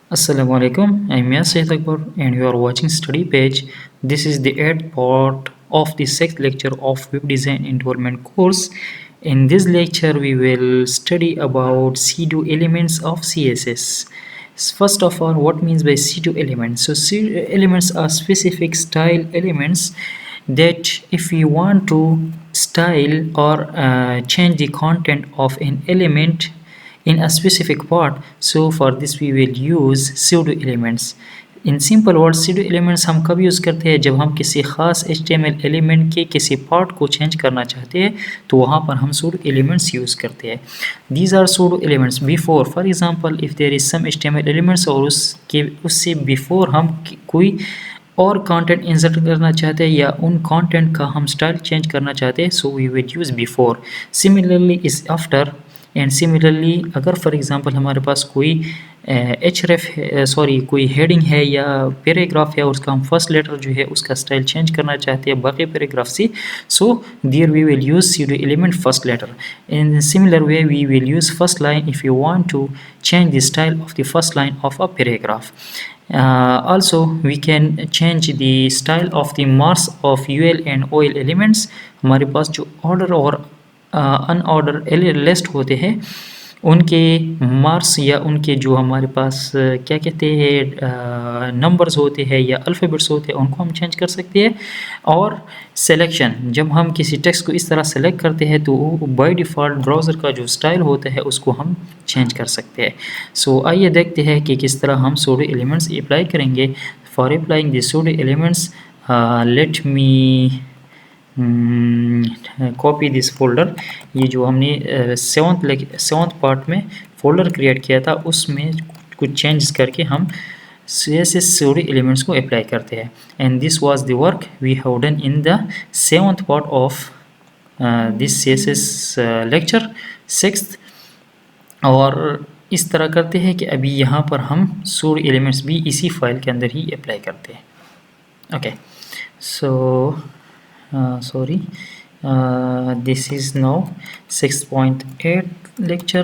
Assalamu alaikum. I'm Yasir Akbar and you are watching Study Page. This is the 8th part of the 6th lecture of Web Design Enrollment course. In this lecture, we will study about pseudo elements of CSS. First of all, what means by pseudo elements? So pseudo elements are specific style elements that if we want to style or change the content of an element in a specific part, so for this we will use pseudo elements. In simple word pseudo elements हम कब use करते हैं? जब हम किसी ख़ास HTML element के किसी पार्ट को चेंज करना चाहते हैं तो वहाँ पर हम pseudo elements यूज़ करते हैं. These are pseudo elements before, for example if there is some HTML elements और उससे before हम कोई और कंटेंट इंसर्ट करना चाहते हैं या उन कंटेंट का हम स्टाइल चेंज करना चाहते हैं, so we will use before. Similarly is after and similarly अगर फॉर एग्जांपल हमारे पास कोई कोई हेडिंग है या पैराग्राफ है और उसका हम फर्स्ट लेटर जो है उसका स्टाइल चेंज करना चाहते हैं बाकी पैराग्राफ से, so there we will use pseudo element first letter. In similar way we will use first line if you want to change the style of the first line of a paragraph. Also we can change the style of the marks of UL and OL elements. हमारे पास जो order और unordered list होते हैं उनके marks या उनके जो हमारे पास क्या कहते हैं नंबर्स होते हैं या अल्फ़ाबेट्स होते हैं उनको हम चेंज कर सकते हैं. और सिलेक्शन, जब हम किसी टेक्स्ट को इस तरह सेलेक्ट करते हैं तो बाय डिफ़ॉल्ट ब्राउज़र का जो स्टाइल होता है उसको हम चेंज कर सकते हैं. सो आइए देखते हैं कि किस तरह हम pseudo एलिमेंट्स अप्लाई करेंगे. For applying the pseudo elements let me copy this folder. ये जो हमने सेवंथ पार्ट में फोल्डर क्रिएट किया था उसमें कुछ चेंजेस करके हम CSS pseudo elements को अप्लाई करते हैं. And this was the work we have done in the seventh part of this CSS lecture 6th. और इस तरह करते हैं कि अभी यहाँ पर हम pseudo elements भी इसी फाइल के अंदर ही अप्लाई करते हैं. Okay, so sorry, this is now 6.8 lecture.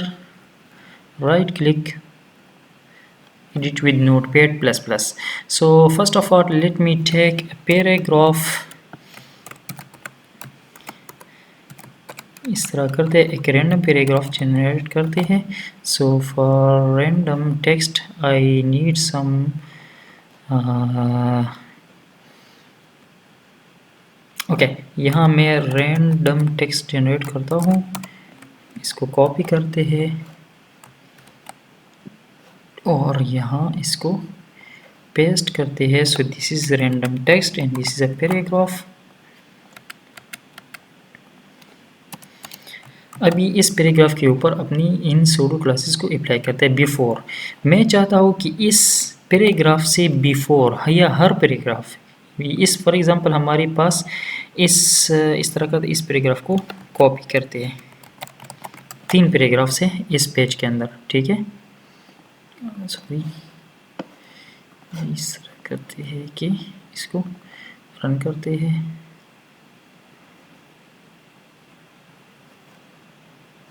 Right click, edit with notepad++. So first of all let me take a paragraph. इस तरह करते हैं, एक रैंडम पैराग्राफ जनरेट करते हैं. So for random text I need some okay, यहाँ मैं random text generate करता हूँ. इसको कॉपी करते हैं और यहाँ इसको पेस्ट करते हैं. सो this is random text and this is a paragraph. अभी इस पैराग्राफ के ऊपर अपनी इन सूडो क्लासेस को अप्लाई करते हैं. बिफोर, मैं चाहता हूँ कि इस पैराग्राफ से बिफोर या हर पैराग्राफ, इस फॉर एग्जांपल हमारे पास इस तरह का इस पैराग्राफ को कॉपी करते हैं 3 पैराग्राफ से इस पेज के अंदर. ठीक है, सॉरी, इस तरह करते हैं कि इसको रन करते हैं.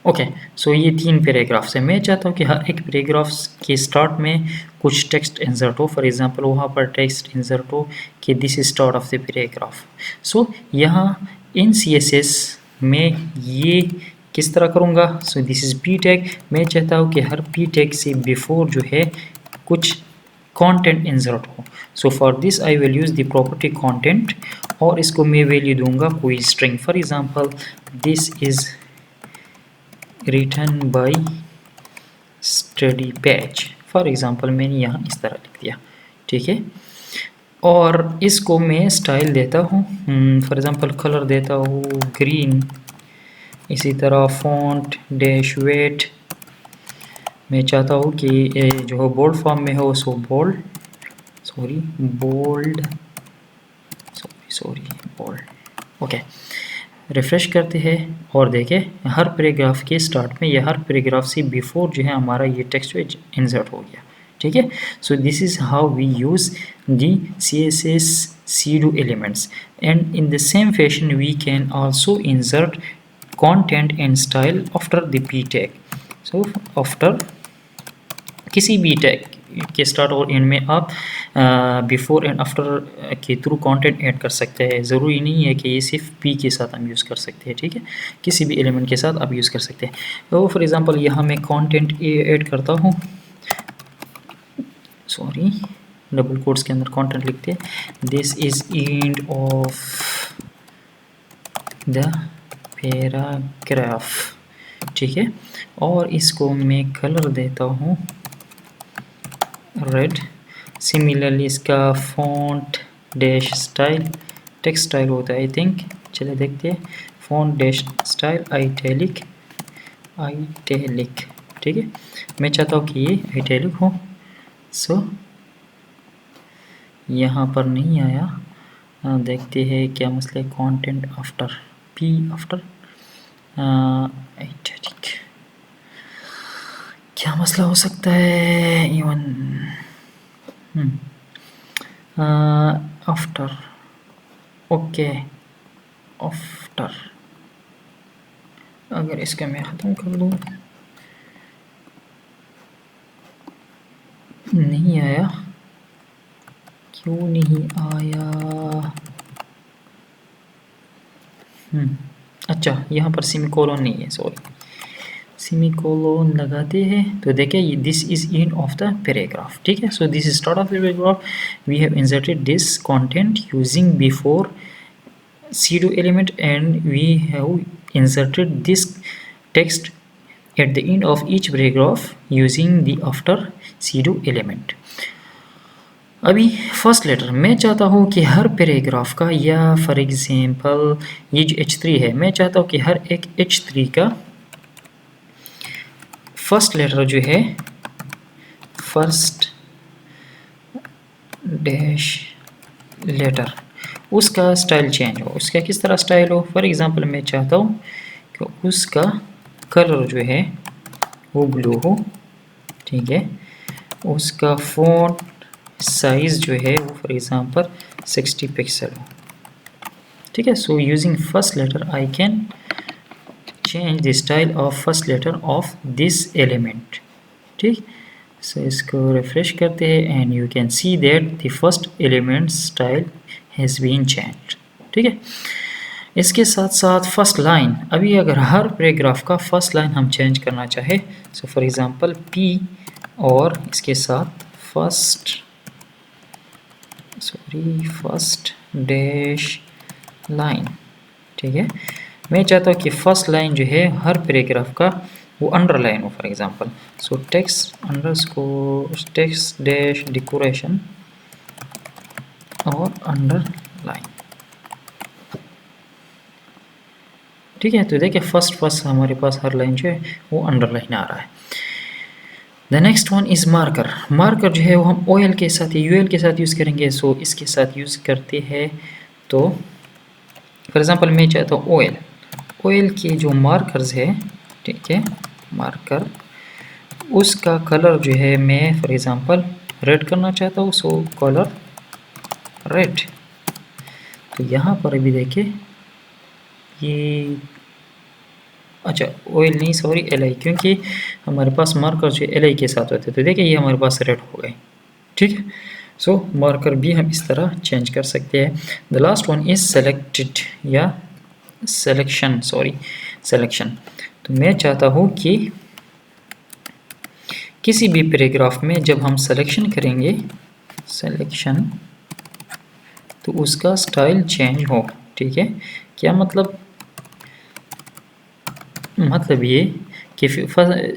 ओके, सो ये 3 पैराग्राफ्स हैं. मैं चाहता हूँ कि हर एक पैराग्राफ के स्टार्ट में कुछ टेक्स्ट इंसर्ट हो. फॉर एग्जांपल वहाँ पर टेक्स्ट इंसर्ट हो कि this is start of the paragraph. So यहाँ इन CSS में ये किस तरह करूँगा? So this is p tag. मैं चाहता हूँ कि हर p टैग से बिफोर जो है कुछ कंटेंट इंसर्ट हो. So for this I will use the property content और इसको मैं वैल्यू दूंगा कोई string. For example this is return bye study page. For example मैंने यहाँ इस तरह लिख दिया. ठीक है, और इसको मैं स्टाइल देता हूँ. फॉर एग्जांपल कलर देता हूँ ग्रीन. इसी तरह फॉन्ट डैश वेट मैं चाहता हूँ कि जो बोल्ड फॉर्म में हो सो बोल्ड ओके. रिफ़्रेश करते हैं और देखें हर पैराग्राफ के स्टार्ट में या हर पैराग्राफ से बिफोर जो है हमारा ये टेक्स्ट इंसर्ट हो गया. ठीक है, so this is how we use the CSS pseudo elements. And in the same fashion we can also insert content and style after the p tag. So after किसी भी टैग के start और and में आप before and after के through content add कर सकते हैं। ज़रूरी नहीं है कि ये सिर्फ पी के साथ हम यूज़ कर सकते हैं, ठीक है, किसी भी एलिमेंट के साथ आप यूज़ कर सकते हैं। तो फॉर एग्जांपल यहाँ मैं कंटेंट ऐड करता हूँ, सॉरी, डबल कोट्स के अंदर कंटेंट लिखते हैं, this is end of the paragraph, ठीक है, और इसको मैं कलर देता हूँ रेड। सिमिलरली इसका font dash style, text style होता है आई थिंक, चलिए देखते हैं, फॉन्ट डैश स्टाइल आइटैलिक, आइटैलिक, ठीक है, मैं चाहता हूँ कि ये आइटैलिक हो। सो यहाँ पर नहीं आया, देखते हैं क्या मसला है। कंटेंट आफ्टर पी आफ्टर आइटैलिक, क्या मसला हो सकता है इवन आफ्टर, ओके आफ्टर, अगर इसका मैं ख़त्म कर दूँ, नहीं आया, क्यों नहीं आया? अच्छा, यहाँ पर सेमीकोलन नहीं है, सॉरी, सेमीकोलन लगाते हैं तो देखिए this is end of the paragraph, ठीक है। So this is start of the paragraph, we have inserted this content using before pseudo element and we have inserted this text at the end of each paragraph using the after pseudo element। अभी first letter मैं चाहता हूँ कि हर paragraph का, या for example ये जो H3 है, मैं चाहता हूँ कि हर एक H3 का फर्स्ट लेटर जो है, फर्स्ट डैश लेटर, उसका स्टाइल चेंज हो। उसका किस तरह स्टाइल हो? फॉर एग्जांपल मैं चाहता हूँ कि उसका कलर जो है वो ब्लू हो, ठीक है, उसका फॉन्ट साइज जो है वो फॉर एग्जांपल 60 पिक्सल हो, ठीक है। So using first letter I can change the style of first letter of this element, ठीक। सो इसको रिफ्रेश करते हैं and you can see that the first element style has been changed, ठीक है। इसके साथ साथ फर्स्ट लाइन, अभी अगर हर पैराग्राफ का फर्स्ट लाइन हम चेंज करना चाहे, सो फॉर एग्जांपल पी और इसके साथ फर्स्ट डैश लाइन, ठीक है, मैं चाहता हूँ कि फर्स्ट लाइन जो है हर पैराग्राफ का वो अंडरलाइन हो, for example so text underscore text dash decoration और अंडरलाइन, ठीक है। तो देखिए फर्स्ट हमारे पास हर लाइन जो है वो अंडरलाइन आ रहा है। The next one is marker. Marker जो है वो हम OL के साथ या UL के साथ यूज़ करेंगे, सो इसके साथ यूज़ करते हैं। तो फॉर एग्जांपल मैं चाहता हूँ OL के जो मार्कर्स है, ठीक है, मार्कर, उसका कलर जो है मैं फॉर एग्जांपल रेड करना चाहता हूँ, सो कलर रेड। तो यहाँ पर अभी देखिए ये, अच्छा OL नहीं सॉरी LI, क्योंकि हमारे पास मार्कर जो LI के साथ होते हैं, तो देखिए ये हमारे पास रेड हो गए, ठीक है। सो मार्कर भी हम इस तरह चेंज कर सकते हैं। The last one is selected या सिलेक्शन, सॉरी सिलेक्शन। तो मैं चाहता हूँ कि किसी भी पैराग्राफ में जब हम सिलेक्शन करेंगे, सिलेक्शन, तो उसका स्टाइल चेंज हो, ठीक है। क्या मतलब ये कि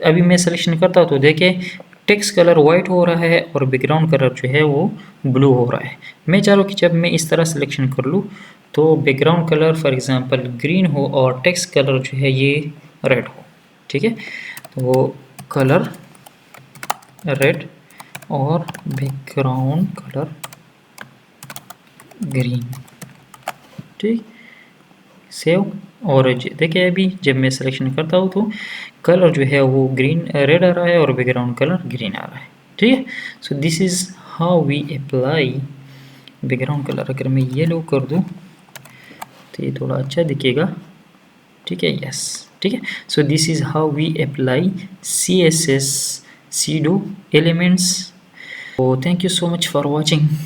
अभी मैं सिलेक्शन करता हूँ तो देखिए टेक्स्ट कलर वाइट हो रहा है और बैकग्राउंड कलर जो है वो ब्लू हो रहा है। मैं चाह रहा हूँ कि जब मैं इस तरह सिलेक्शन कर लूँ तो background colour for example green हो और टेक्स्ट कलर जो है ये रेड हो, ठीक है। तो कलर रेड और बैकग्राउंड कलर ग्रीन, ठीक, सेव। और देखिए अभी जब मैं सिलेक्शन करता हूँ तो कलर जो है वो ग्रीन रेड आ रहा है और बैकग्राउंड कलर ग्रीन आ रहा है, ठीक है। So this is how we apply background colour. अगर मैं येलो कर दूँ तो ये थोड़ा अच्छा दिखेगा, ठीक है, यस, ठीक है। So this is how we apply CSS pseudo elements So thank you so much for watching.